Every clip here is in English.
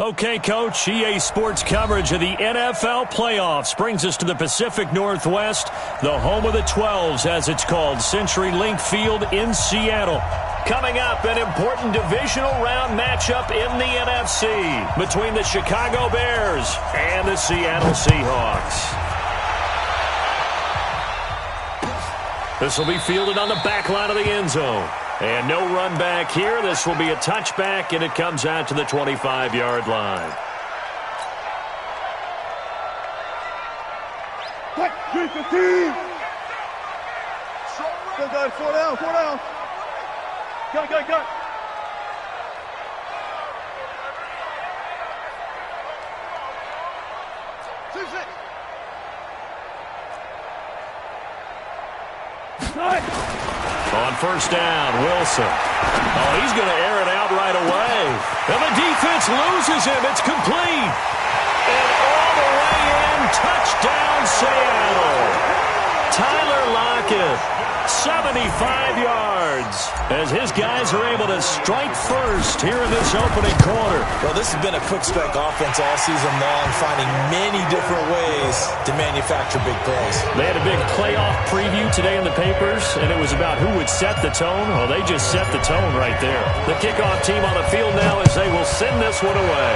Okay, Coach, EA Sports coverage of the NFL playoffs brings us to the Pacific Northwest, the home of the 12s, as it's called, CenturyLink Field in Seattle. Coming up, an important divisional round matchup in the NFC between the Chicago Bears and the Seattle Seahawks. This will be fielded on the back line of the end zone. And no run back here. This will be a touchback, and it comes out to the 25-yard line. Go, 4 down, 4 down. Go. On first down, Wilson. Oh, he's going to air it out right away. And the defense loses him. It's complete. And all the way in, touchdown Seattle. Tyler Lockett, 75 yards, as his guys are able to strike first here in this opening quarter. Well, this has been a quick strike offense all season long, finding many different ways to manufacture big plays. They had a big playoff preview today in the papers, and it was about who would set the tone. Well, they just set the tone right there. The kickoff team on the field now as they will send this one away.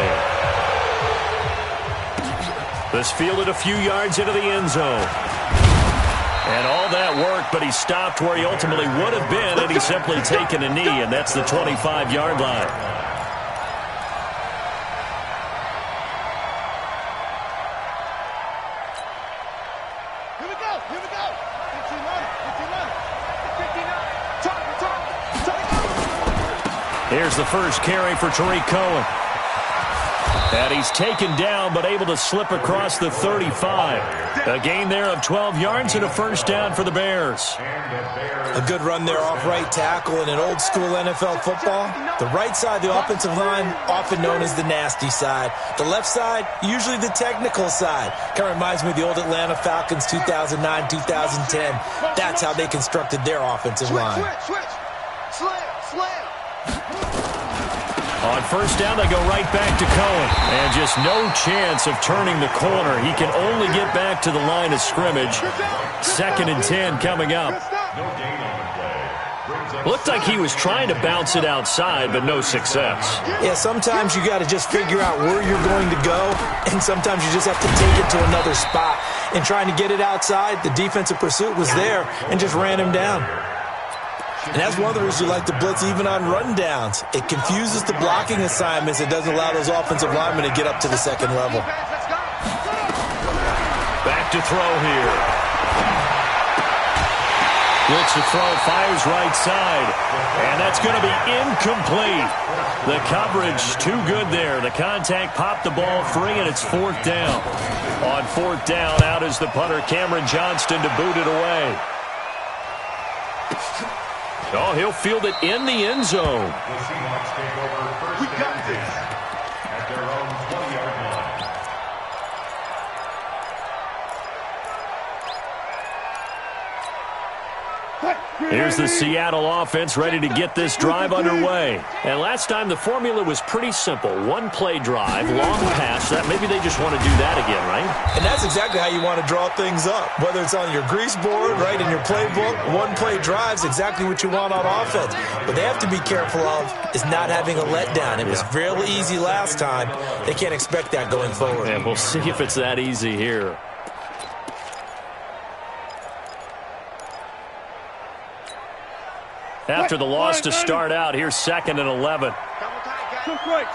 This fielded a few yards into the end zone. And all that work, but he stopped where he ultimately would have been, and he's simply taken a knee, and that's the 25-yard line. Here we go. 59. Here's the first carry for Tariq Cohen. And he's taken down, but able to slip across the 35. A gain there of 12 yards and a first down for the Bears. A good run there off right tackle in an old-school NFL football. The right side, the offensive line, often known as the nasty side. The left side, usually the technical side. Kind of reminds me of the old Atlanta Falcons 2009, 2010. That's how they constructed their offensive line. Switch. Slam. On first down, they go right back to Cohen. And just no chance of turning the corner. He can only get back to the line of scrimmage. 2nd and 10 coming up. Looked like he was trying to bounce it outside, but no success. Yeah, sometimes you got to just figure out where you're going to go, and sometimes you just have to take it to another spot. And trying to get it outside, the defensive pursuit was there and just ran him down. And that's one of the reasons you like to blitz even on rundowns. It confuses the blocking assignments. It doesn't allow those offensive linemen to get up to the second level. Back to throw here. Looks to throw, fires right side. And that's going to be incomplete. The coverage too good there. The contact popped the ball free, and it's 4th down. On 4th down, out is the punter, Cameron Johnston, to boot it away. Oh, he'll field it in the end zone. We got this. At their own 20-yard line. Here's the Seattle offense ready to get this drive underway. And last time the formula was pretty simple. One play drive, long pass. That maybe they just want to do that again, right? And that's exactly how you want to draw things up. Whether it's on your grease board, right, in your playbook, one play drive's exactly what you want on offense. What they have to be careful of is not having a letdown. It was real easy last time. They can't expect that going forward. And we'll see if it's that easy here. After the loss to start out, here's 2nd and 11. Took right.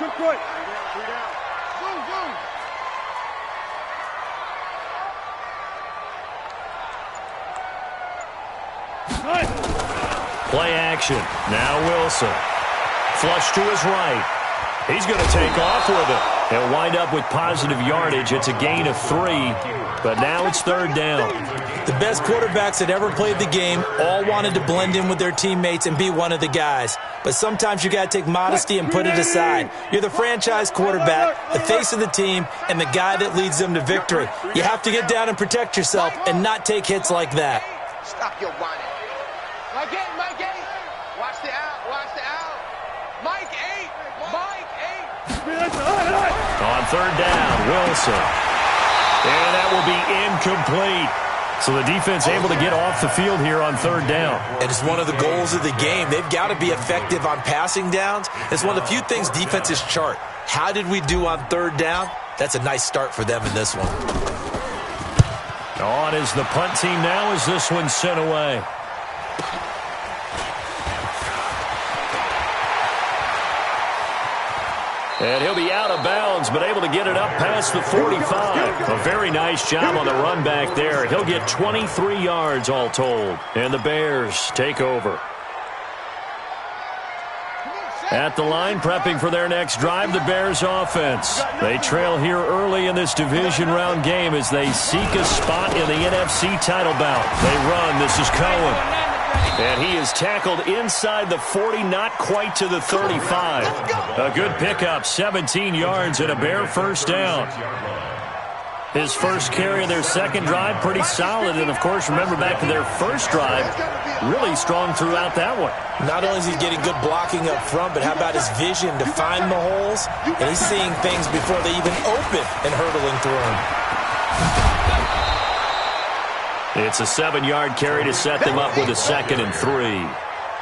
Play action. Now Wilson. Flush to his right. He's going to take off with it. He'll wind up with positive yardage. It's a gain of 3, but now it's 3rd down. The best quarterbacks that ever played the game all wanted to blend in with their teammates and be one of the guys. But sometimes you got to take modesty and put it aside. You're the franchise quarterback, the face of the team, and the guy that leads them to victory. You have to get down and protect yourself and not take hits like that. Stop your whining. Mike 8. Watch the out. Mike 8. third down, Wilson. And that will be incomplete. So the defense able to get off the field here on third down. And it's one of the goals of the game. They've got to be effective on passing downs. It's one of the few things defenses chart. How did we do on third down? That's a nice start for them in this one. On is the punt team now as this one's sent away. And he'll be out of bounds, but able to get it up past the 45. A very nice job on the run back there. He'll get 23 yards all told. And the Bears take over. At the line, prepping for their next drive, the Bears offense. They trail here early in this division round game as they seek a spot in the NFC title bout. They run. This is Cohen. And he is tackled inside the 40, not quite to the 35. A good pickup, 17 yards and a Bear first down. His first carry of their second drive, pretty solid. And, of course, remember back to their first drive, really strong throughout that one. Not only is he getting good blocking up front, but how about his vision to find the holes? And he's seeing things before they even open and hurdling through them. It's a 7-yard carry to set them up with a 2nd and 3.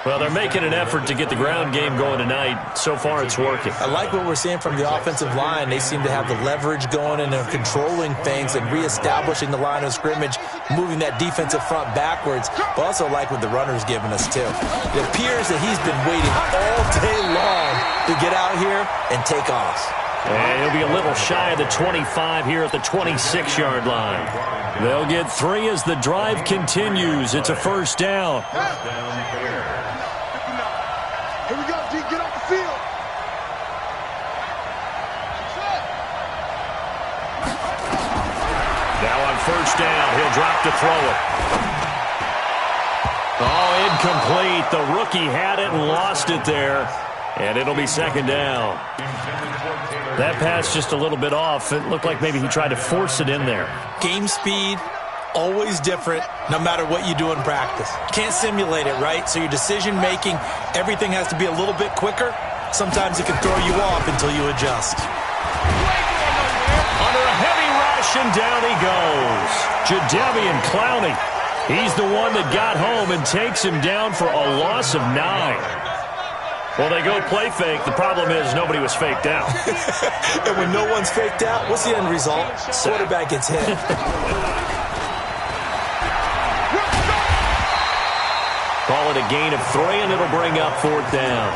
Well, they're making an effort to get the ground game going tonight. So far, it's working. I like what we're seeing from the offensive line. They seem to have the leverage going, and they're controlling things and reestablishing the line of scrimmage, moving that defensive front backwards. But also like what the runner's giving us, too. It appears that he's been waiting all day long to get out here and take off. And he'll be a little shy of the 25 here at the 26-yard line. They'll get 3 as the drive continues. It's a first down. Here we go, D. Get off the field. Now on first down, he'll drop to throw it. Oh, incomplete. The rookie had it and lost it there. And it'll be second down. That pass just a little bit off. It looked like maybe he tried to force it in there. Game speed, always different, no matter what you do in practice. Can't simulate it, right? So your decision-making, everything has to be a little bit quicker. Sometimes it can throw you off until you adjust. Under a heavy rush, and down he goes. Jadeveon Clowney. He's the one that got home and takes him down for a loss of 9. Well, they go play fake. The problem is nobody was faked out. And when no one's faked out, what's the end result? Quarterback gets hit. Call it a gain of 3, and it'll bring up 4th down.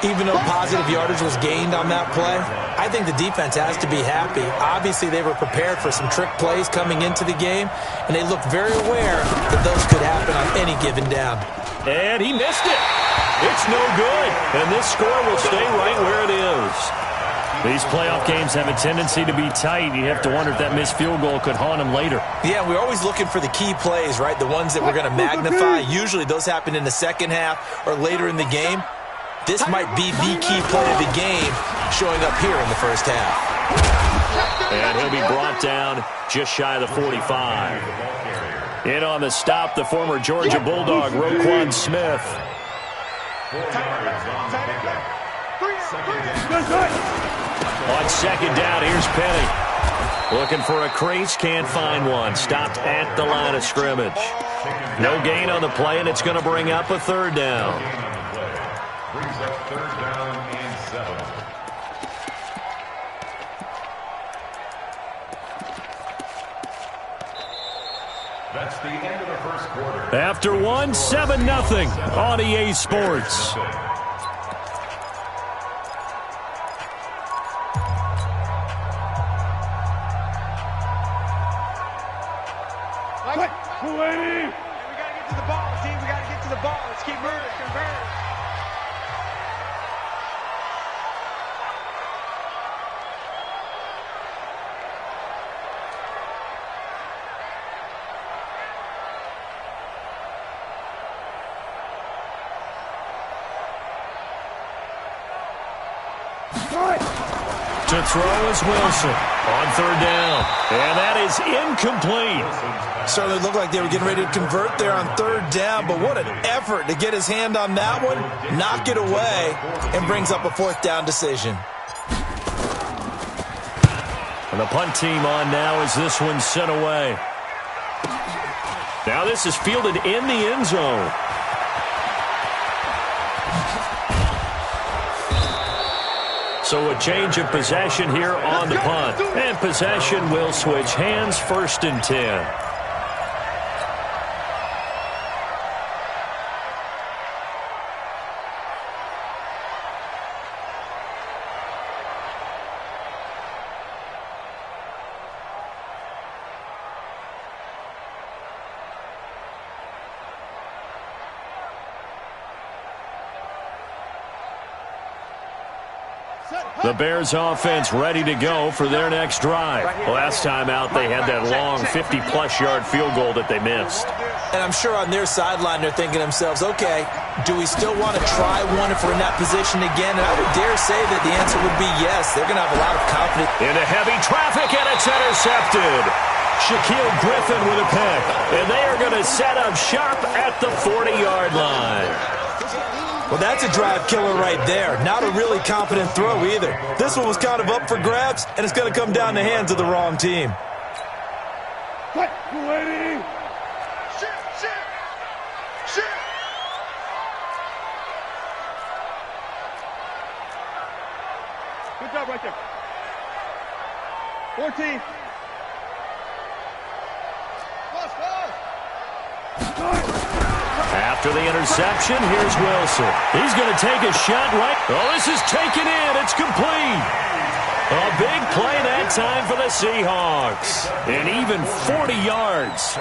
Even though positive yardage was gained on that play, I think the defense has to be happy. Obviously, they were prepared for some trick plays coming into the game, and they looked very aware that those could happen on any given down. And he missed it. It's no good. And this score will stay right where it is. These playoff games have a tendency to be tight. You have to wonder if that missed field goal could haunt them later. Yeah, we're always looking for the key plays, right? The ones that we're going to magnify. Usually those happen in the second half or later in the game. This might be the key play of the game showing up here in the first half. And he'll be brought down just shy of the 45. In on the stop, the former Georgia Bulldog, Roquan Smith. On second down, here's Penny. Looking for a crease, can't find one. Stopped at the line of scrimmage. No gain on the play, and it's going to bring up a 3rd down. Brings up 3rd down and 7. That's the end of the first quarter. After 1, 7-0 on EA Sports. We got to get to the ball, team. We got to get to the ball. Let's keep moving. Convert. To throw is Wilson on 3rd down. And that is incomplete. Certainly looked like they were getting ready to convert there on 3rd down, but what an effort to get his hand on that one, knock it away, and brings up a 4th down decision. And the punt team on now as this one's sent away. Now this is fielded in the end zone. So a change of possession here on the punt. And possession will switch hands, 1st and 10. The Bears offense ready to go for their next drive. Last time out, they had that long 50-plus yard field goal that they missed. And I'm sure on their sideline they're thinking to themselves, okay, do we still want to try one if we're in that position again? And I would dare say that the answer would be yes. They're going to have a lot of confidence. Into heavy traffic, and it's intercepted. Shaquille Griffin with a pick. And they are going to set up shop at the 40-yard line. Well, that's a drive killer right there. Not a really confident throw either. This one was kind of up for grabs, and it's going to come down the hands of the wrong team. Good job right there. 14. After the interception, here's Wilson. He's going to take a shot right. Oh, this is taken in. It's complete. A big play that time for the Seahawks. And even 40 yards.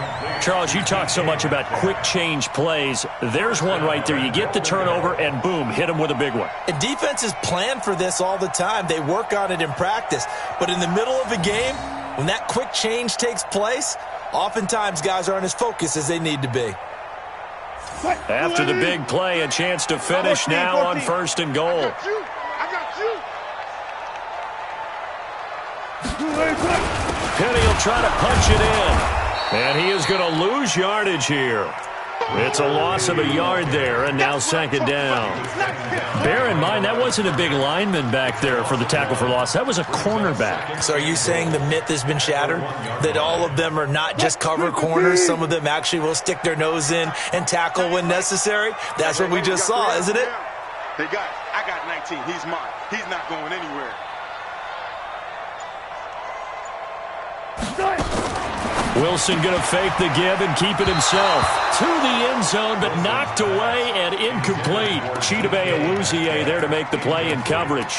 Charles, you talk so much about quick change plays. There's one right there. You get the turnover, and boom, hit him with a big one. And defenses plan for this all the time. They work on it in practice. But in the middle of a game, when that quick change takes place, oftentimes guys aren't as focused as they need to be. After the big play, a chance to finish now on 1st and goal. I got you. Penny will try to punch it in. And he is going to lose yardage here. It's a loss of a yard there, and now 2nd down. Bear in mind, that wasn't a big lineman back there for the tackle for loss. That was a cornerback. So are you saying the myth has been shattered? That all of them are not just cover corners? Some of them actually will stick their nose in and tackle when necessary? That's what we just saw, isn't it? Hey, guys, I got 19. He's mine. He's not going anywhere. Wilson going to fake the give and keep it himself. To the end zone, but knocked away and incomplete. Chidobe Awuzie there to make the play in coverage.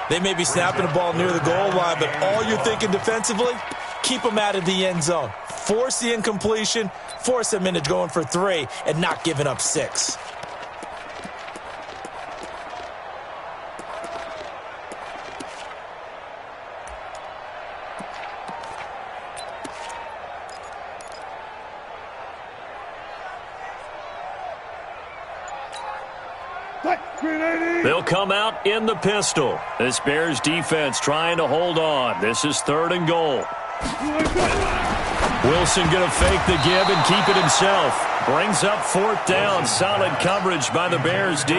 They may be snapping the ball near the goal line, but all you're thinking defensively, keep them out of the end zone. Force the incompletion, force them into going for 3, and not giving up 6. They'll come out in the pistol. This Bears defense trying to hold on. This is 3rd and goal. Wilson going to fake the give and keep it himself. Brings up 4th down. Solid coverage by the Bears D.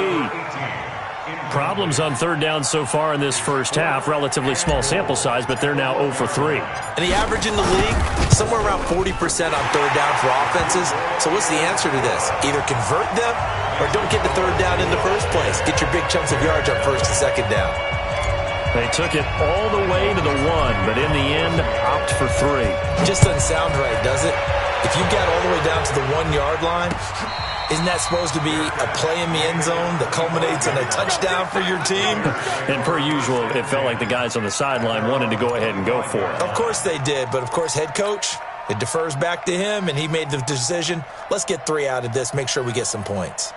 Problems on 3rd down so far in this first half. Relatively small sample size, but they're now 0 for 3. And the average in the league, somewhere around 40% on 3rd down for offenses. So what's the answer to this? Either convert them or don't get the 3rd down in the first place. Get your big chunks of yards on 1st and 2nd down. They took it all the way to the 1, but in the end, opt for 3. Just doesn't sound right, does it? If you got all the way down to the 1-yard line, isn't that supposed to be a play in the end zone that culminates in a touchdown for your team? And per usual, it felt like the guys on the sideline wanted to go ahead and go for it. Of course they did, but of course head coach, it defers back to him, and he made the decision, let's get 3 out of this, make sure we get some points.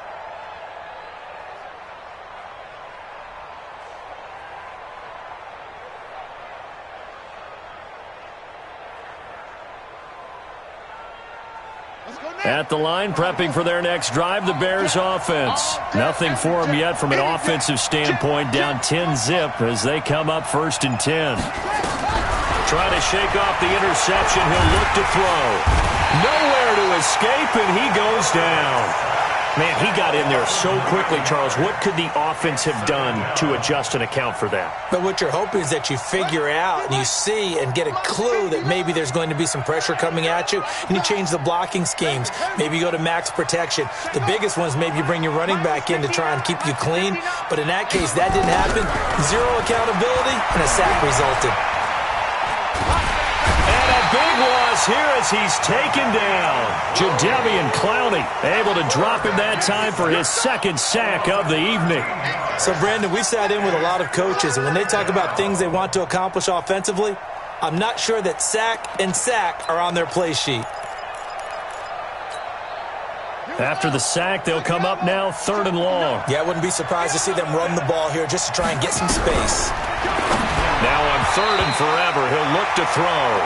At the line, prepping for their next drive, the Bears offense. Nothing for them yet from an offensive standpoint, down 10-zip as they come up 1st and 10. Trying to shake off the interception, he'll look to throw. Nowhere to escape, and he goes down. Man, he got in there so quickly, Charles. What could the offense have done to adjust and account for that? But what you're hoping is that you figure out and you see and get a clue that maybe there's going to be some pressure coming at you, and you change the blocking schemes. Maybe you go to max protection. The biggest one is maybe you bring your running back in to try and keep you clean. But in that case, that didn't happen. Zero accountability, and a sack resulted. Big loss here as he's taken down. Jadeveon Clowney able to drop him that time for his second sack of the evening. So, Brandon, we sat in with a lot of coaches, and when they talk about things they want to accomplish offensively, I'm not sure that sack and sack are on their play sheet. After the sack, they'll come up now 3rd and long. Yeah, I wouldn't be surprised to see them run the ball here just to try and get some space. Now on 3rd and forever, he'll look to throw.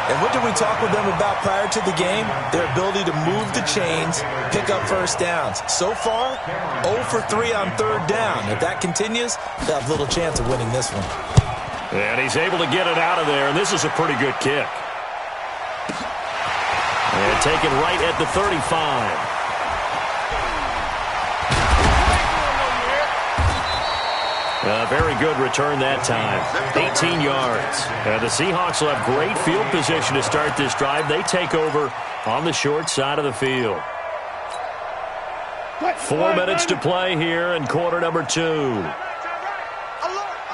And what did we talk with them about prior to the game? Their ability to move the chains, pick up first downs. So far, 0 for 3 on 3rd down. If that continues, they'll have little chance of winning this one. And he's able to get it out of there, and this is a pretty good kick. And taken right at the 35. A very good return that time. 18 yards. And the Seahawks will have great field position to start this drive. They take over on the short side of the field. 4 minutes to play here in quarter number 2.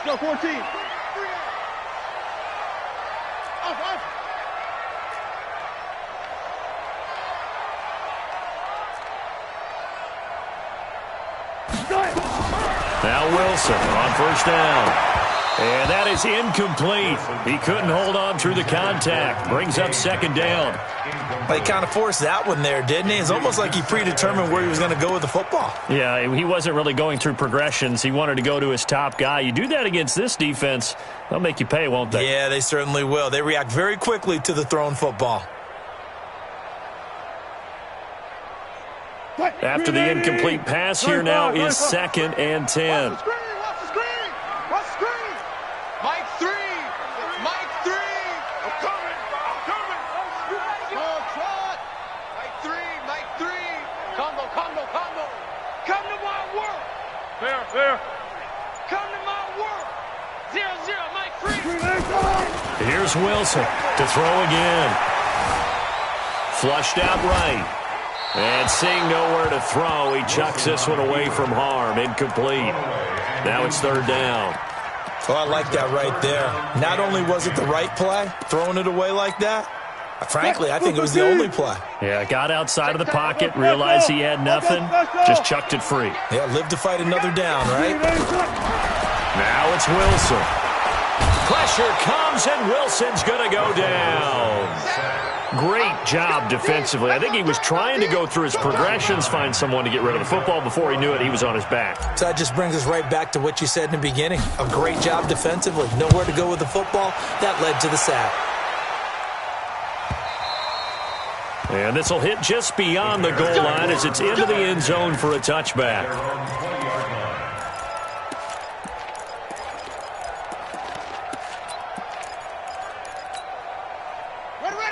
Go 14. Now Wilson on 1st down. And that is incomplete. He couldn't hold on through the contact. Brings up 2nd down. He kind of forced that one there, didn't he? It's almost like he predetermined where he was going to go with the football. Yeah, he wasn't really going through progressions. He wanted to go to his top guy. You do that against this defense, they'll make you pay, won't they? Yeah, they certainly will. They react very quickly to the thrown football. After the incomplete pass, here now is 2nd and 10. Watch the screen! Watch the screen! Mike 3! Mike 3! I'm coming! Oh, trot! Mike 3! Mike 3! Combo! Come to my work! Fair! Come to my work! 0-0, Mike 3! Here's Wilson to throw again. Flushed out right. And seeing nowhere to throw, he chucks this one away from harm. Incomplete. Now it's 3rd down. Oh, I like that right there. Not only was it the right play, throwing it away like that, frankly, I think it was the only play. Yeah, got outside of the pocket, realized he had nothing, just chucked it free. Yeah, live to fight another down, right? Now it's Wilson. Pressure comes, and Wilson's going to go down. Great job defensively. I think he was trying to go through his progressions, find someone to get rid of the football. Before he knew it, he was on his back. So that just brings us right back to what you said in the beginning. A great job defensively. Nowhere to go with the football. That led to the sack. And this will hit just beyond the goal line as it's into the end zone for a touchback.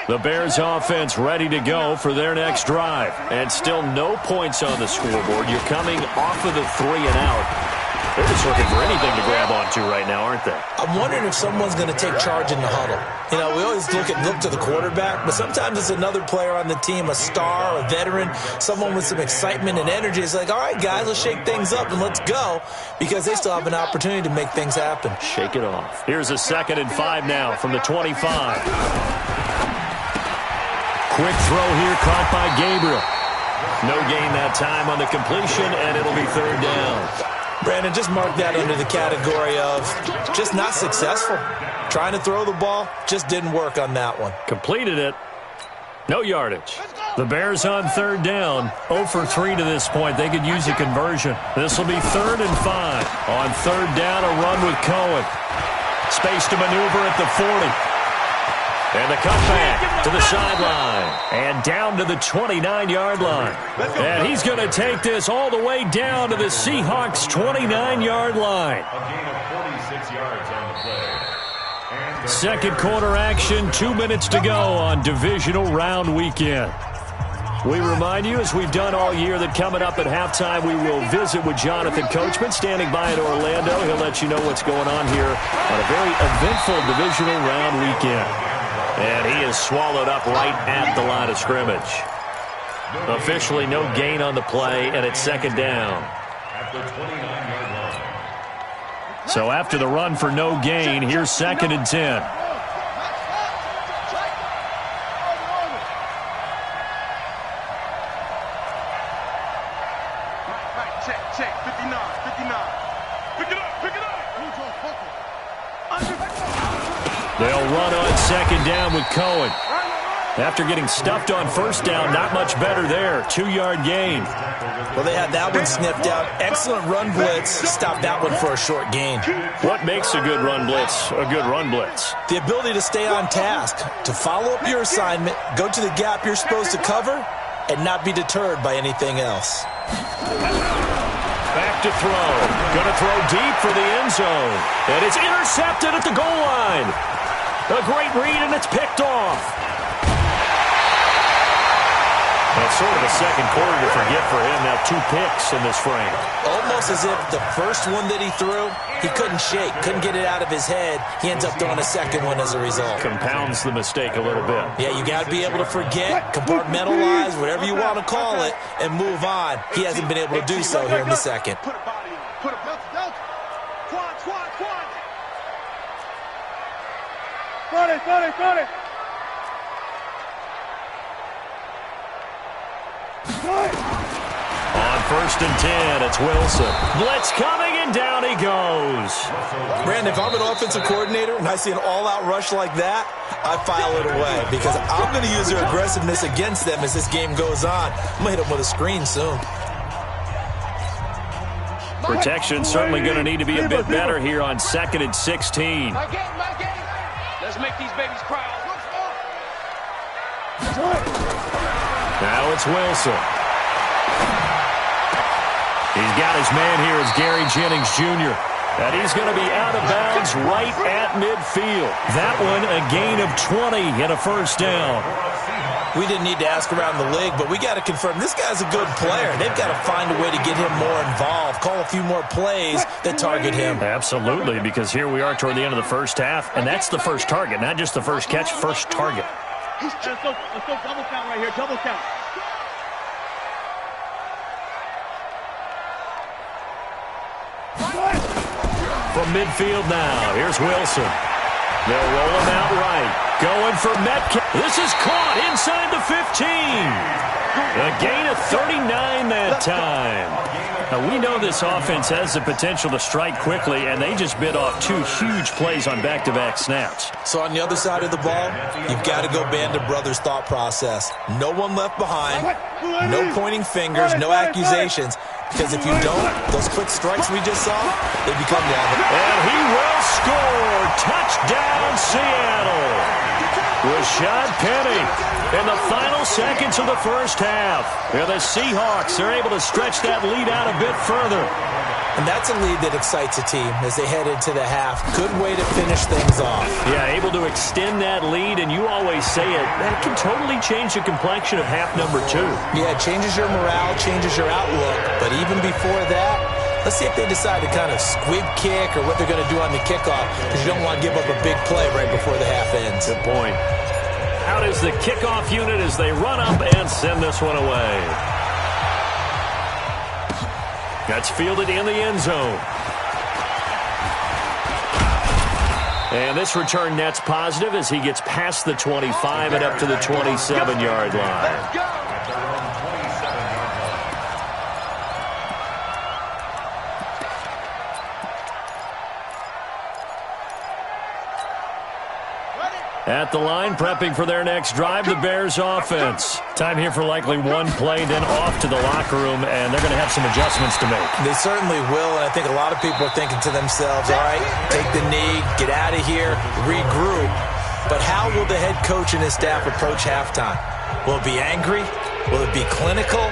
The Bears offense ready to go for their next drive. And still no points on the scoreboard. You're coming off of the 3 and out. They're just looking for anything to grab onto right now, aren't they? I'm wondering if someone's going to take charge in the huddle. You know, we always look to the quarterback, but sometimes it's another player on the team, a star, a veteran, someone with some excitement and energy. It's like, all right, guys, let's shake things up and let's go, because they still have an opportunity to make things happen. Shake it off. Here's a 2nd and 5 now from the 25. Quick throw here, caught by Gabriel. No gain that time on the completion, and it'll be 3rd down. Brandon, just mark that under the category of just not successful. Trying to throw the ball, just didn't work on that one. Completed it. No yardage. The Bears on 3rd down. 0 for 3 to this point. They could use a conversion. This will be 3rd and 5. On 3rd down, a run with Cohen. Space to maneuver at the 40. And the cutback to the sideline. And down to the 29-yard line. And he's going to take this all the way down to the Seahawks' 29-yard line. A gain of 46 yards on the play. Second quarter action, 2 minutes to go on divisional round weekend. We remind you, as we've done all year, that coming up at halftime, we will visit with Jonathan Coachman, standing by in Orlando. He'll let you know what's going on here on a very eventful divisional round weekend. And he is swallowed up right at the line of scrimmage. Officially no gain on the play, and it's second down. So after the run for no gain, here's 2nd and 10. Check, 59. Pick it up. They'll run on 2nd down with Cohen. After getting stuffed on 1st down, not much better there. 2-yard gain. Well, they had that one sniffed out. Excellent run blitz. Stopped that one for a short gain. What makes a good run blitz a good run blitz? The ability to stay on task, to follow up your assignment, go to the gap you're supposed to cover, and not be deterred by anything else. Back to throw. Going to throw deep for the end zone. And it's intercepted at the goal line. A great read, and it's picked off. That's sort of a second quarter to forget for him. Now 2 picks in this frame. Almost as if the first one that he threw, he couldn't shake, couldn't get it out of his head. He ends up throwing a second one as a result. Compounds the mistake a little bit. Yeah, you got to be able to forget, compartmentalize, whatever you want to call it, and move on. He hasn't been able to do so here in the second. Put a body on. Put a delta. Quad. Got it. On 1st and 10, it's Wilson. Blitz coming, and down he goes. Brandon, if I'm an offensive coordinator and I see an all-out rush like that, I file it away because I'm going to use their aggressiveness against them as this game goes on. I'm going to hit them with a screen soon. Protection certainly going to need to be a bit better here on 2nd and 16. My game. Let's make these babies cry. Now it's Wilson. He's got his man here as Gary Jennings Jr. And he's going to be out of bounds right at midfield. That one a gain of 20 and a 1st down. We didn't need to ask around the league, but we got to confirm this guy's a good player. They've got to find a way to get him more involved, call a few more plays that target him. Absolutely, because here we are toward the end of the first half, and that's the first target, not just the first catch, first target. Let's go double count right here. Double count. From midfield now, here's Wilson. They'll roll him out right. Going for Metcalf. This is caught inside the 15. A gain of 39 that time. Now, we know this offense has the potential to strike quickly, and they just bit off 2 huge plays on back-to-back snaps. So on the other side of the ball, you've got to go Band of Brothers thought process. No one left behind, no pointing fingers, no accusations. Because if you don't, those quick strikes we just saw, they become long. And he will score. Touchdown, Seattle. Rashad Penny in the final seconds of the first half. And the Seahawks are able to stretch that lead out a bit further. And that's a lead that excites a team as they head into the half. Good way to finish things off. Yeah, able to extend that lead, and you always say it, that can totally change the complexion of half number 2. Yeah, it changes your morale, changes your outlook. But even before that, let's see if they decide to kind of squib kick or what they're going to do on the kickoff, because you don't want to give up a big play right before the half ends. Good point. Out is the kickoff unit as they run up and send this one away. That's fielded in the end zone. And this return net's positive as he gets past the 25 and up to the 27-yard line. Let's go. At the line, prepping for their next drive, the Bears offense. Time here for likely one play, then off to the locker room, and they're going to have some adjustments to make. They certainly will, and I think a lot of people are thinking to themselves, all right, take the knee, get out of here, regroup. But how will the head coach and his staff approach halftime? Will it be angry? Will it be clinical?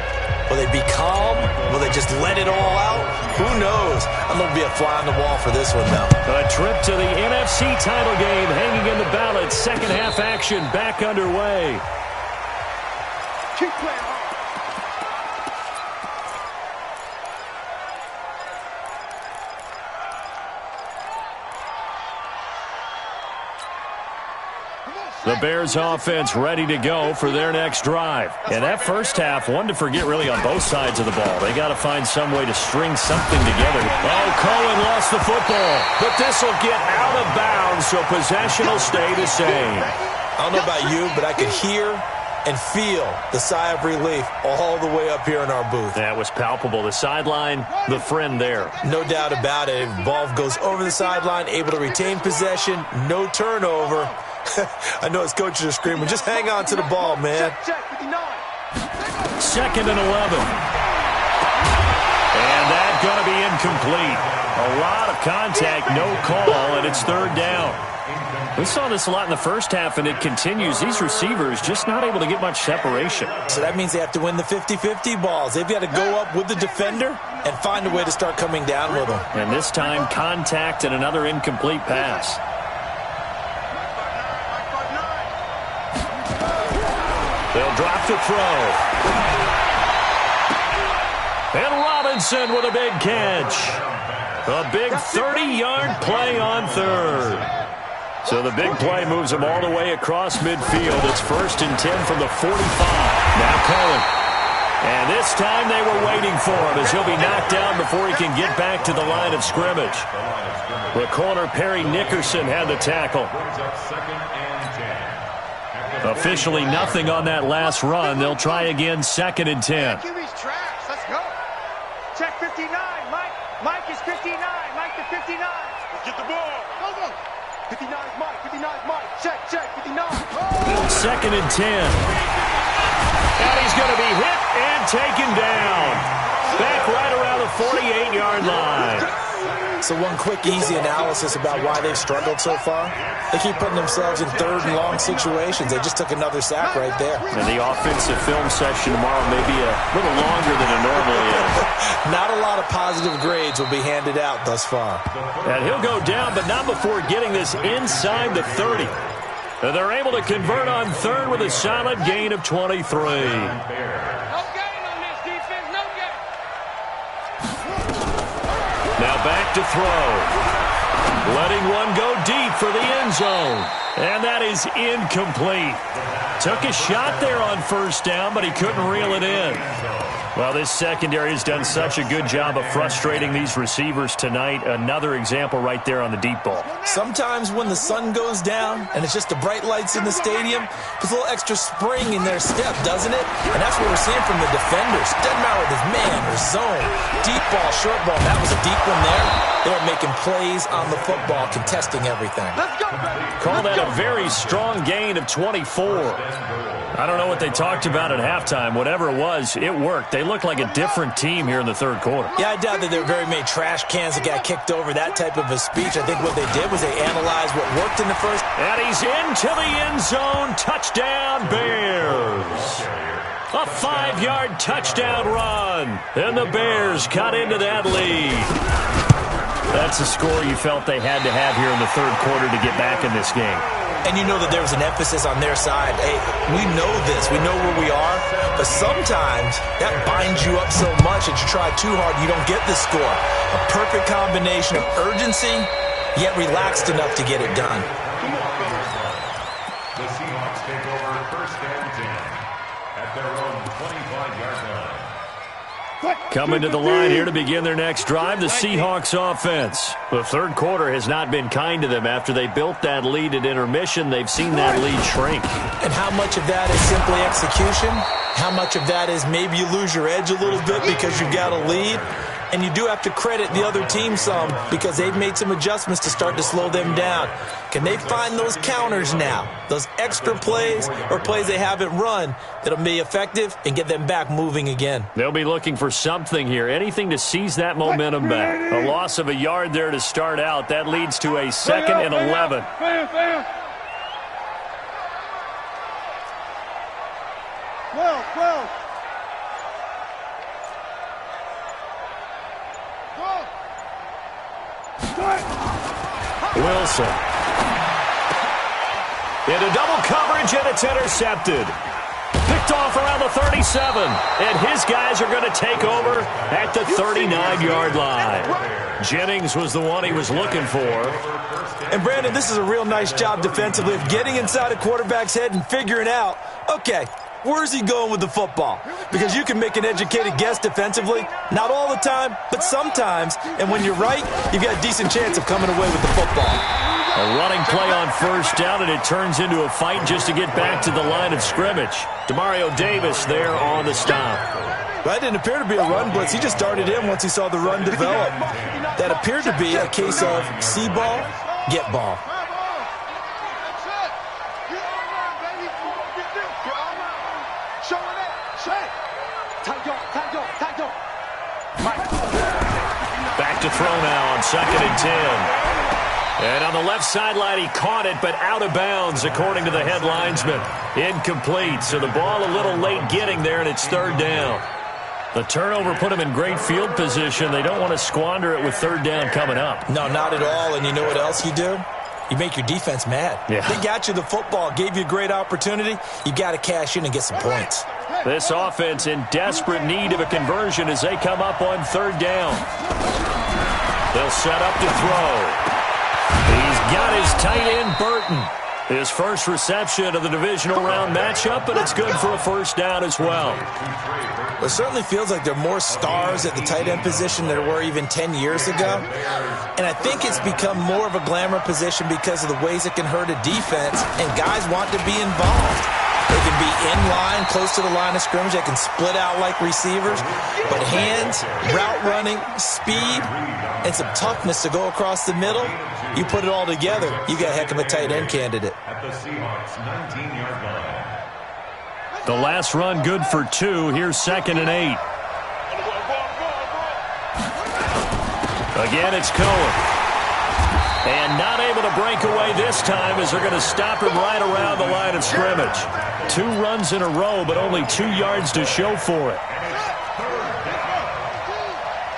Will they be calm? Will they just let it all out? Who knows? I'm going to be a fly on the wall for this one, though. A trip to the NFC title game hanging in the balance. Second half action back underway. Keep playing hard. The Bears offense ready to go for their next drive. And that first half, one to forget really on both sides of the ball. They got to find some way to string something together. Oh, Cohen lost the football. But this will get out of bounds, so possession will stay the same. I don't know about you, but I could hear and feel the sigh of relief all the way up here in our booth. That was palpable. The sideline, the friend there. No doubt about it. Ball goes over the sideline, able to retain possession, no turnover. I know his coaches are screaming, just hang on to the ball, man. Check, 59. 2nd and 11. And that's going to be incomplete. A lot of contact, no call, and it's 3rd down. We saw this a lot in the first half, and it continues. These receivers just not able to get much separation. So that means they have to win the 50-50 balls. They've got to go up with the defender and find a way to start coming down with them. And this time, contact and another incomplete pass. They'll drop to throw. And Robinson with a big catch. A big 30-yard play on 3rd. So the big play moves him all the way across midfield. It's 1st and 10 from the 45. Now Cohen. And this time they were waiting for him as he'll be knocked down before he can get back to the line of scrimmage. The corner, Perry Nickerson, had the tackle. Officially nothing on that last run. They'll try again, 2nd and 10. QB's trash. Let's go. Check 59. Mike is 59. Mike to 59. Let's get the ball. Go. 59 is Mike. 59 is Mike. Check. 59. 2nd and 10. And he's going to be hit and taken down. Back right around the 48-yard line. So one quick, easy analysis about why they've struggled so far. They keep putting themselves in 3rd and long situations. They just took another sack right there. And the offensive film session tomorrow may be a little longer than it normally is. Not a lot of positive grades will be handed out thus far. And he'll go down, but not before getting this inside the 30. And they're able to convert on 3rd with a solid gain of 23. No gain on this defense. No gain. Now back to throw. Letting one go deep for the end zone. And that is incomplete. Took a shot there on 1st down, but he couldn't reel it in. Well, this secondary has done such a good job of frustrating these receivers tonight. Another example right there on the deep ball. Sometimes when the sun goes down and it's just the bright lights in the stadium, there's a little extra spring in their step, doesn't it? And that's what we're seeing from the defenders. Doesn't matter with his man or zone. Deep ball, short ball. That was a deep one there. They were making plays on the football, contesting everything. Let's go, baby. Call that a very strong gain of 24. I don't know what they talked about at halftime. Whatever it was, it worked. They looked like a different team here in the 3rd quarter. Yeah, I doubt that there were very many trash cans that got kicked over, that type of a speech. I think what they did was they analyzed what worked in the first. And he's into the end zone. Touchdown, Bears. A 5-yard touchdown run. And the Bears cut into that lead. That's a score you felt they had to have here in the 3rd quarter to get back in this game. And you know that there was an emphasis on their side. Hey, we know this. We know where we are. But sometimes that binds you up so much that you try too hard, you don't get the score. A perfect combination of urgency, yet relaxed enough to get it done. The Seahawks take over 1st and 10 at their own 25-yard line. Coming to the line here to begin their next drive, the Seahawks offense. The 3rd quarter has not been kind to them. After they built that lead at intermission, they've seen that lead shrink. And how much of that is simply execution? How much of that is maybe you lose your edge a little bit because you've got a lead? And you do have to credit the other team some because they've made some adjustments to start to slow them down. Can they find those counters now, those extra plays or plays they haven't run that'll be effective and get them back moving again? They'll be looking for something here, anything to seize that momentum back. A loss of a yard there to start out. That leads to a 2nd and 11. Well. Wilson. Into double coverage, and it's intercepted. Picked off around the 37. And his guys are going to take over at the 39-yard line. Jennings was the one he was looking for. And, Brandon, this is a real nice job defensively of getting inside a quarterback's head and figuring out, okay, where's he going with the football? Because you can make an educated guess defensively. Not all the time, but sometimes. And when you're right, you've got a decent chance of coming away with the football. A running play on first down, and it turns into a fight just to get back to the line of scrimmage. Demario Davis there on the stop. That didn't appear to be a run blitz. He just darted in once he saw the run develop. That appeared to be a case of see ball, get ball. Back to throw now on 2nd and 10. And on the left sideline, he caught it, but out of bounds, according to the head linesman. Incomplete, so the ball a little late getting there, and it's 3rd down. The turnover put him in great field position. They don't want to squander it with 3rd down coming up. No, not at all, and you know what else you do? You make your defense mad. Yeah. They got you the football, gave you a great opportunity. You got to cash in and get some points. This offense in desperate need of a conversion as they come up on 3rd down. They'll set up to throw. He's got his tight end, Burton. His first reception of the divisional round matchup, but it's good for a 1st down as well. It certainly feels like there are more stars at the tight end position than there were even 10 years ago. And I think it's become more of a glamour position because of the ways it can hurt a defense, and guys want to be involved. They can be in line, close to the line of scrimmage. They can split out like receivers. But hands, route running, speed, and some toughness to go across the middle, you put it all together, you got a heck of a tight end candidate. At the Seahawks 19-yard line. The last run good for 2. Here's 2nd and 8. Again, it's Cohen. And not able to break away this time as they're going to stop him right around the line of scrimmage. 2 runs in a row, but only 2 yards to show for it.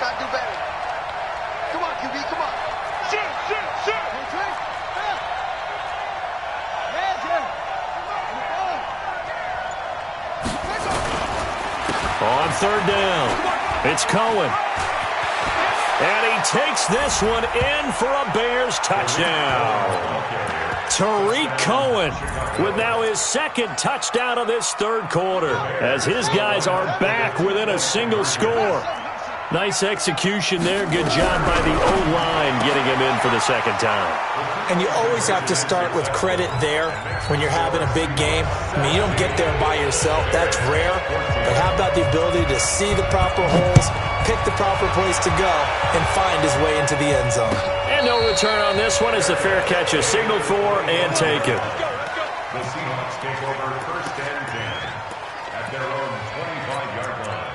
Gotta do better. Come on, QB, come on. Shoot. On 3rd down, it's Cohen. And he takes this one in for a Bears touchdown. Tariq Cohen with now his 2nd touchdown of this 3rd quarter as his guys are back within a single score. Nice execution there. Good job by the O-line getting him in for the 2nd time. And you always have to start with credit there when you're having a big game. I mean, you don't get there by yourself. That's rare. But how about the ability to see the proper holes, pick the proper place to go, and find his way into the end zone? And no return on this one as the fair catch is signaled for and taken. The Seahawks take over 1st and 10 at their own 25-yard line.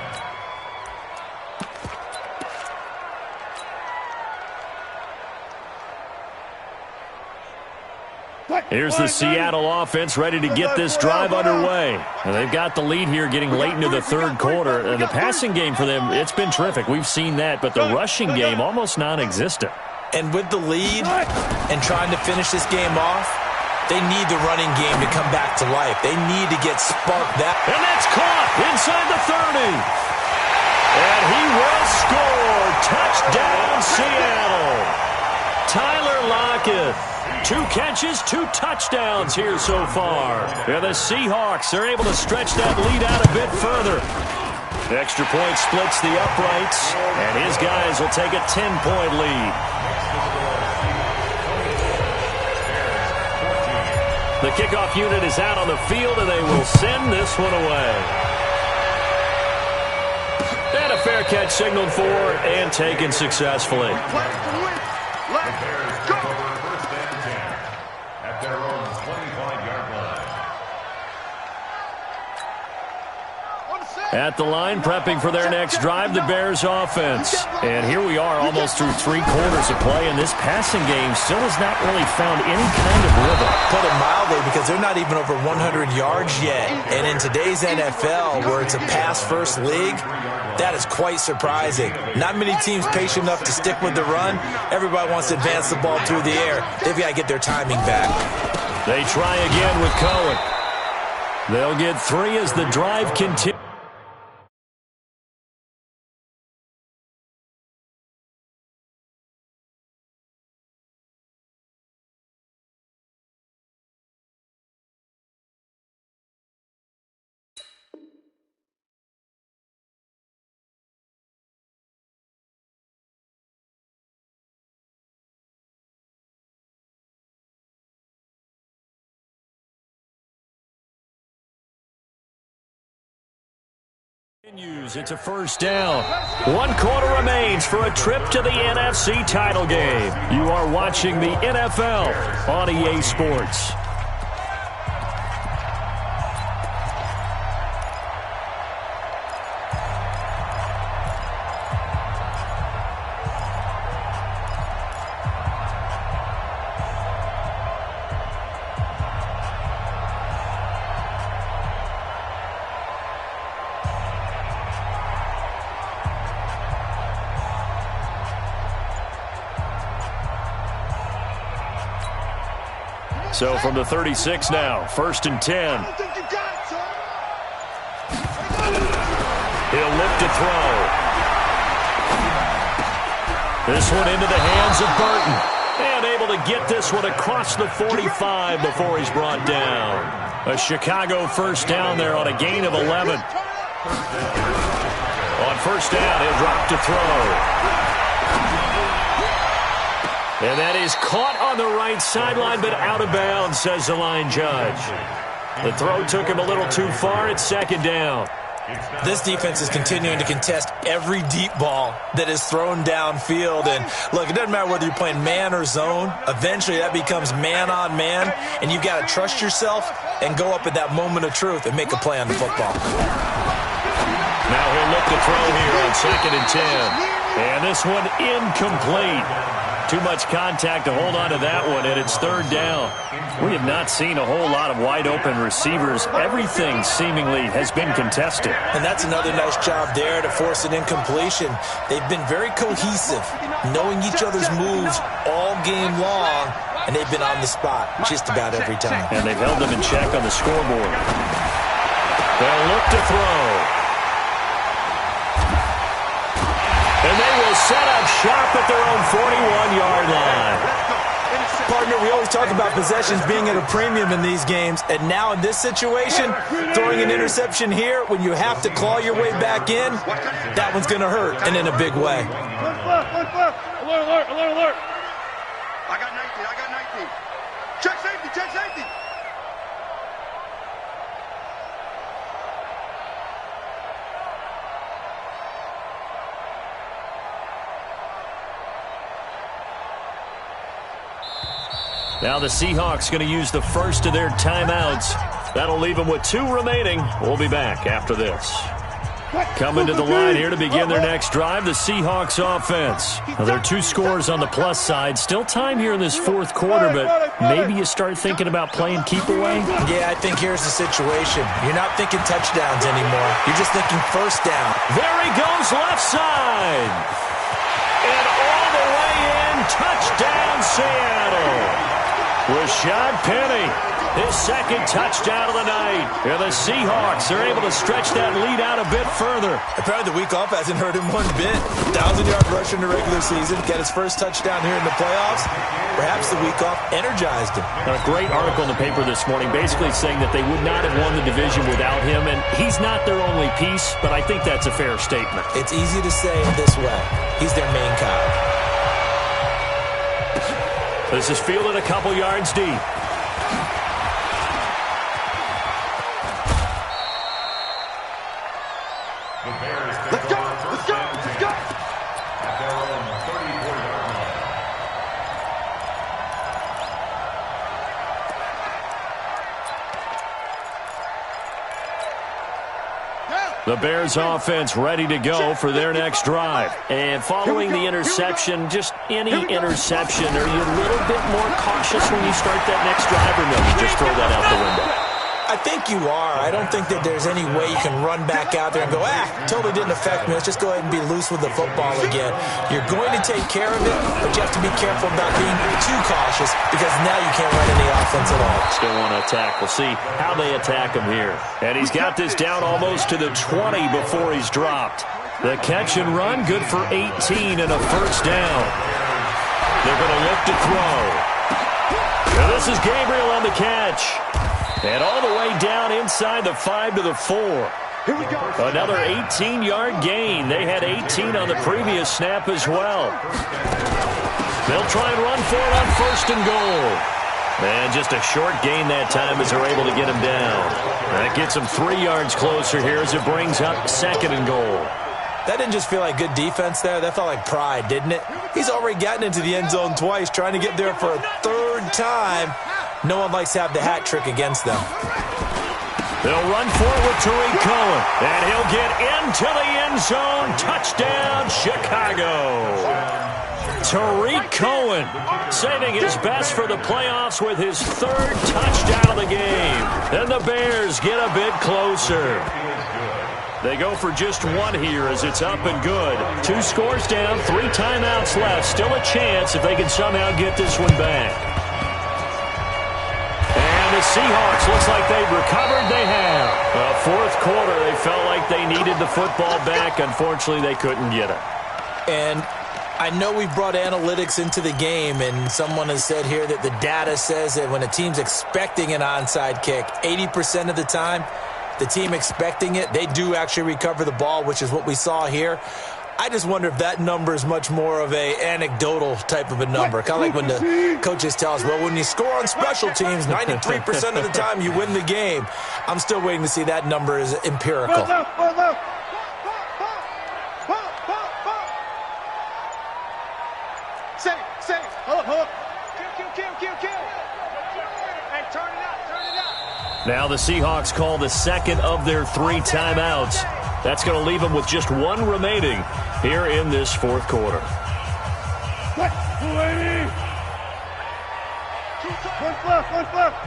Here's the Seattle offense ready to get this drive underway. And they've got the lead here getting late into the 3rd quarter. And the passing game for them, it's been terrific. We've seen that, but the rushing game almost non-existent. And with the lead and trying to finish this game off, they need the running game to come back to life. They need to get sparked. And that's caught inside the 30. And he will score. Touchdown, Seattle. Tyler Lockett. 2 catches, 2 touchdowns here so far. And the Seahawks are able to stretch that lead out a bit further. Extra point splits the uprights, and his guys will take a 10-point lead. The kickoff unit is out on the field, and they will send this one away. And a fair catch signaled for and taken successfully. At the line, prepping for their next drive, the Bears offense. And here we are almost through 3 quarters of play, and this passing game still has not really found any kind of rhythm. Put it mildly, because they're not even over 100 yards yet. And in today's NFL, where it's a pass-first league, that is quite surprising. Not many teams patient enough to stick with the run. Everybody wants to advance the ball through the air. They've got to get their timing back. They try again with Cohen. They'll get 3 as the drive continues. It's a first down. 1 quarter remains for a trip to the NFC title game. You are watching the NFL on EA Sports. So from the 36 now, 1st and 10. He'll lift to throw. This one into the hands of Burton. And able to get this one across the 45 before he's brought down. A Chicago first down there on a gain of 11. On first down, he'll drop to throw. And that is caught on the right sideline, but out of bounds, says the line judge. The throw took him a little too far. It's 2nd down. This defense is continuing to contest every deep ball that is thrown downfield. And, look, it doesn't matter whether you're playing man or zone. Eventually, that becomes man-on-man, and you've got to trust yourself and go up at that moment of truth and make a play on the football. Now he'll look to throw here on 2nd and 10. And this one incomplete. Too much contact to hold on to that one, and it's 3rd down. We have not seen a whole lot of wide-open receivers. Everything seemingly has been contested. And that's another nice job there to force an incompletion. They've been very cohesive, knowing each other's moves all game long, and they've been on the spot just about every time. And they've held them in check on the scoreboard. They'll look to throw. And they will set up shop at their own 41-yard line. Partner, we always talk about possessions being at a premium in these games, and now in this situation, throwing an interception here when you have to claw your way back in, that one's going to hurt, and in a big way. Alert, alert, alert. I got 19. Check safety. Now the Seahawks going to use the first of their timeouts. That'll leave them with 2 remaining. We'll be back after this. Coming to the line here to begin their next drive, the Seahawks offense. Now, there are 2 scores on the plus side. Still time here in this 4th quarter, but maybe you start thinking about playing keep away? Yeah, I think here's the situation. You're not thinking touchdowns anymore. You're just thinking first down. There he goes, left side. And all the way in, touchdown Seattle. Rashad Penny, his 2nd touchdown of the night. And the Seahawks are able to stretch that lead out a bit further. Apparently the week off hasn't hurt him one bit. 1,000-yard rush in the regular season, got his first touchdown here in the playoffs. Perhaps the week off energized him. A great article in the paper this morning basically saying that they would not have won the division without him, and he's not their only piece, but I think that's a fair statement. It's easy to say it this way. He's their main cog. This is fielded a couple yards deep. Let's go! At their own 34-yard line. The Bears offense ready to go for their next drive. And following the interception, just any interception, are you a little bit more cautious when you start that next drive, or no, you just throw that out the window? I I think you are. I don't think that there's any way you can run back out there and go, totally didn't affect me. Let's just go ahead and be loose with the football again. You're going to take care of it, but you have to be careful about being too cautious because now you can't run any offense at all. Still want to attack. We'll see how they attack him here. And he's got this down almost to the 20 before he's dropped. The catch and run, good for 18 and a first down. They're going to look to throw. Now this is Gabriel on the catch. And all the way down inside the 5 to the 4. Here we go. Another 18-yard gain. They had 18 on the previous snap as well. They'll try and run for it on first and goal. And just a short gain that time as they're able to get him down. That gets him 3 yards closer here as it brings up second and goal. That didn't just feel like good defense there. That felt like pride, didn't it? He's already gotten into the end zone twice, trying to get there for a third time. No one likes to have the hat trick against them. They'll run forward with Tariq Cohen, and he'll get into the end zone. Touchdown, Chicago. Tariq Cohen saving his best for the playoffs with his third touchdown of the game. And the Bears get a bit closer. They go for just one here as it's up and good. 2 scores down, 3 timeouts left. Still a chance if they can somehow get this one back. And the Seahawks, looks like they've recovered. They have. Fourth quarter, they felt like they needed the football back. Unfortunately, they couldn't get it. And I know we've brought analytics into the game, and someone has said here that the data says that when a team's expecting an onside kick, 80% of the time, the team expecting it, they do actually recover the ball, which is what we saw here. I just wonder if that number is much more of a anecdotal type of a number. Kind of like when the coaches tell us, well, when you score on special teams, 93% of the time you win the game. I'm still waiting to see that number is empirical. Now the Seahawks call the second of their 3 timeouts. That's going to leave them with just 1 remaining here in this fourth quarter. 1 left.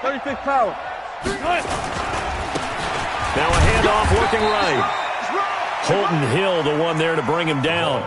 36 power. Now a handoff working right. Holton Hill, the one there to bring him down.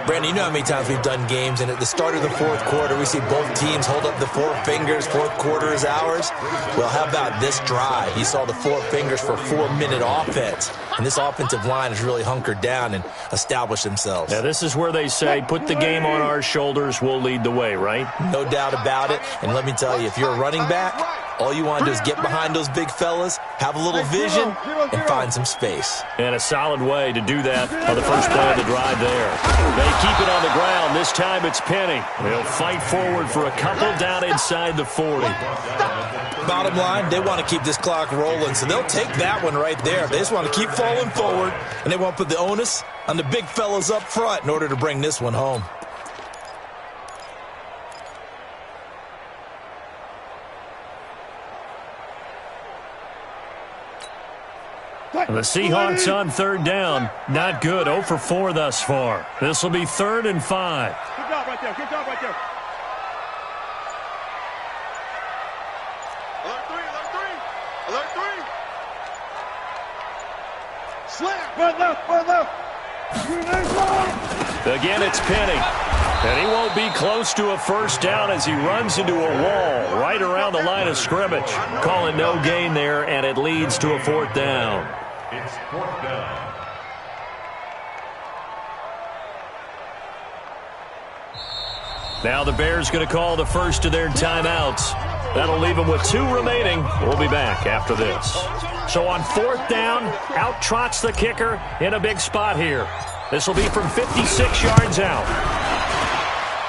Brandon, you know how many times we've done games, and at the start of the fourth quarter, we see both teams hold up the 4 fingers, fourth quarter is ours. Well, how about this drive? You saw the 4 fingers for 4-minute offense, and this offensive line has really hunkered down and established themselves. Now, this is where they say, put the game on our shoulders, we'll lead the way, right? No doubt about it, and let me tell you, if you're a running back, all you want to do is get behind those big fellas, have a little vision, and find some space. And a solid way to do that on the first play of the drive there. They keep it on the ground. This time it's Penny. They'll fight forward for a couple down inside the 40. Bottom line, they want to keep this clock rolling, so they'll take that one right there. They just want to keep falling forward, and they want to put the onus on the big fellas up front in order to bring this one home. The Seahawks on third down. Not good. 0 for 4 thus far. This will be 3rd and 5. Good job right there. Alert 3. Slam. One left. Again, it's Penny. And he won't be close to a first down as he runs into a wall right around the line of scrimmage. Calling no gain there, and it leads to a 4th down. It's 4th down. Now the Bears going to call the first of their timeouts. That'll leave them with 2 remaining. We'll be back after this. So on 4th down, out trots the kicker in a big spot here. This will be from 56 yards out.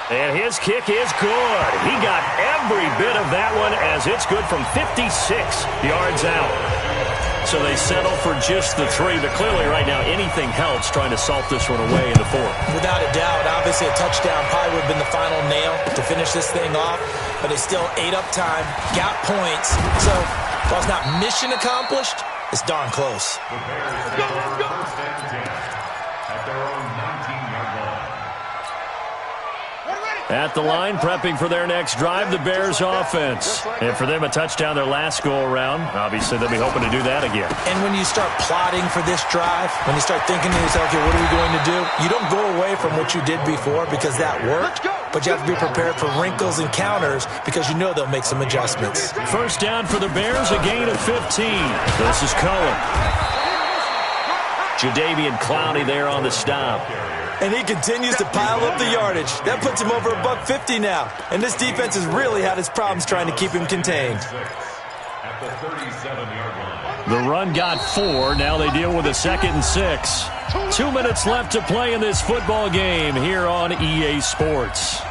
And his kick is good. He got every bit of that one as it's good from 56 yards out. So they settle for just the 3, but clearly right now anything helps trying to salt this one away in the 4th. Without a doubt, obviously a touchdown probably would have been the final nail to finish this thing off, but they still ate up time, got points. So while it's not mission accomplished, it's darn close. The Bears go first and 10 at their own 19-yard line. We're ready. At the line, prepping for their next drive, the Bears offense. And for them, a touchdown their last go-around. Obviously, they'll be hoping to do that again. And when you start plotting for this drive, when you start thinking to yourself, okay, what are we going to do? You don't go away from what you did before because that worked, but you have to be prepared for wrinkles and counters because you know they'll make some adjustments. First down for the Bears, a gain of 15. This is Cohen. Jadeveon Clowney there on the stop. And he continues to pile up the yardage. That puts him over $150 now. And this defense has really had its problems trying to keep him contained. At the 37-yard line. The run got 4. Now they deal with a 2nd and 6. 2 minutes left to play in this football game here on EA Sports.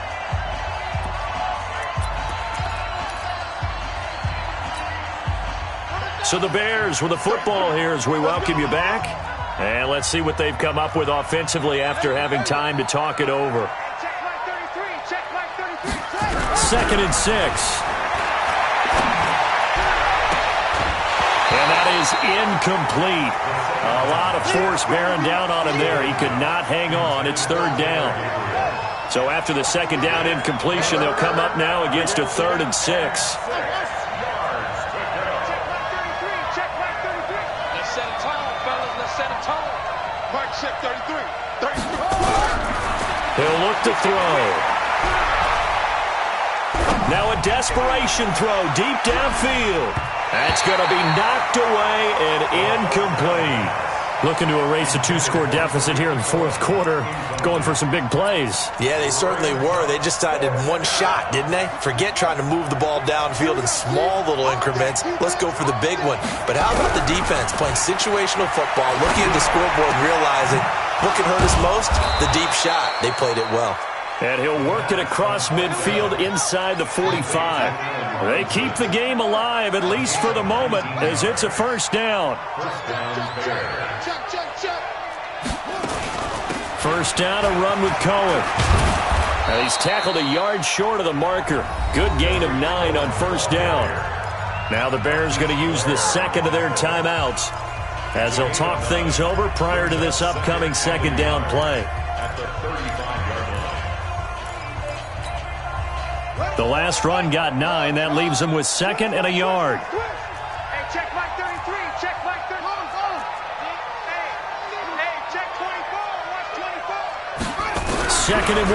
So the Bears with the football here as we welcome you back. And let's see what they've come up with offensively after having time to talk it over. 2nd and 6. And that is incomplete. A lot of force bearing down on him there. He could not hang on. It's 3rd down. So after the 2nd down incompletion, they'll come up now against a 3rd and 6. He'll look to throw. Now a desperation throw deep downfield. That's going to be knocked away and incomplete. Looking to erase a 2-score deficit here in the 4th quarter. Going for some big plays. Yeah, they certainly were. They just decided one shot, didn't they? Forget trying to move the ball downfield in small little increments. Let's go for the big one. But how about the defense playing situational football, looking at the scoreboard and realizing what can hurt us most? The deep shot. They played it well. And he'll work it across midfield inside the 45. They keep the game alive, at least for the moment, as it's a 1st down. 1st down, a run with Cohen. And he's tackled a yard short of the marker. Good gain of 9 on 1st down. Now the Bears going to use the 2nd of their timeouts as they'll talk things over prior to this upcoming 2nd down play. At the 35-yard line. The last run got 9. That leaves them with 2nd and a yard. Hey, check Mike 33. Check Mike 33. Hey, check 24. Watch 24. 2nd and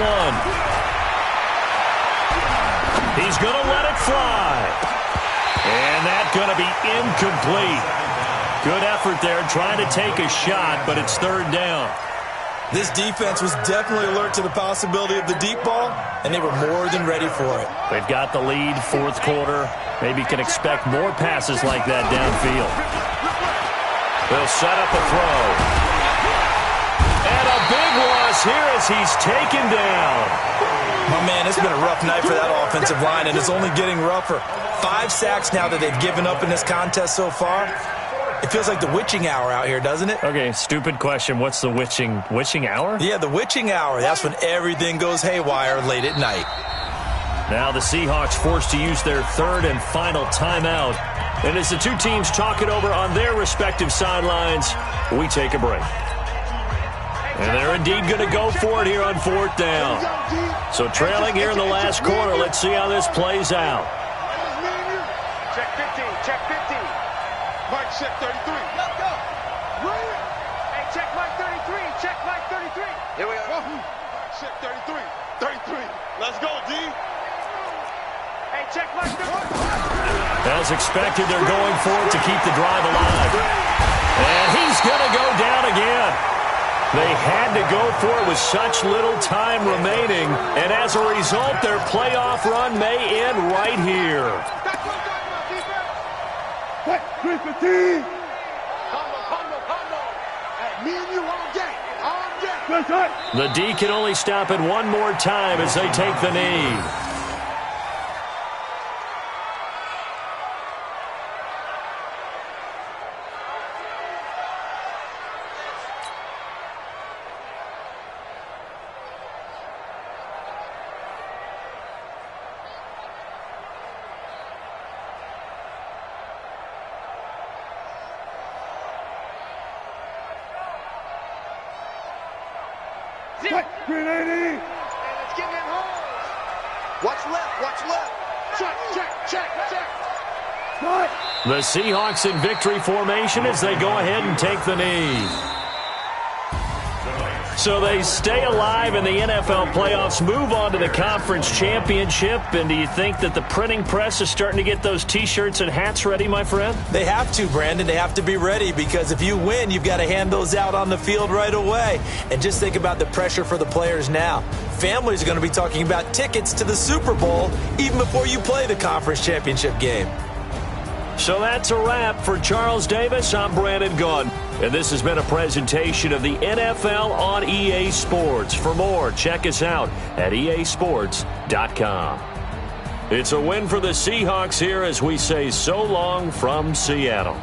1. He's going to let it fly. And that's going to be incomplete. Good effort there trying to take a shot, but it's 3rd down. This defense was definitely alert to the possibility of the deep ball, and they were more than ready for it. They've got the lead, 4th quarter. Maybe can expect more passes like that downfield. They'll set up a throw. And a big loss here as he's taken down. My man, it's been a rough night for that offensive line, and it's only getting rougher. 5 sacks now that they've given up in this contest so far. It feels like the witching hour out here, doesn't it? Okay, stupid question. What's the witching hour? Yeah, the witching hour. That's when everything goes haywire late at night. Now the Seahawks forced to use their 3rd and final timeout. And as the two teams talk it over on their respective sidelines, we take a break. And they're indeed going to go for it here on 4th down. So trailing here in the last quarter, let's see how this plays out. Check 15. Check 15. Mike check 33. Go. Hey, check Mike 33. Check Mike 33. Here we go. Mike check 33. 33. Let's go, D. Hey, check Mike 33. As expected, they're going for it to keep the drive alive. And he's going to go down again. They had to go for it with such little time remaining. And as a result, their playoff run may end right here. That's what I'm talking about, defense. Hey, 315. Combo. Hey, me and you all day. All day. That's right. The D can only stop it one more time as they take the knee. Zip. Hey, 380. Hey, let's get in them holes. Watch left, watch left. Check, check, check, check. The Seahawks in victory formation as they go ahead and take the knee. So they stay alive in the NFL playoffs, move on to the conference championship. And do you think that the printing press is starting to get those T-shirts and hats ready, my friend? They have to, Brandon. They have to be ready because if you win, you've got to hand those out on the field right away. And just think about the pressure for the players now. Families are going to be talking about tickets to the Super Bowl even before you play the conference championship game. So that's a wrap for Charles Davis. I'm Brandon Gaudin. And this has been a presentation of the NFL on EA Sports. For more, check us out at easports.com. It's a win for the Seahawks here as we say so long from Seattle.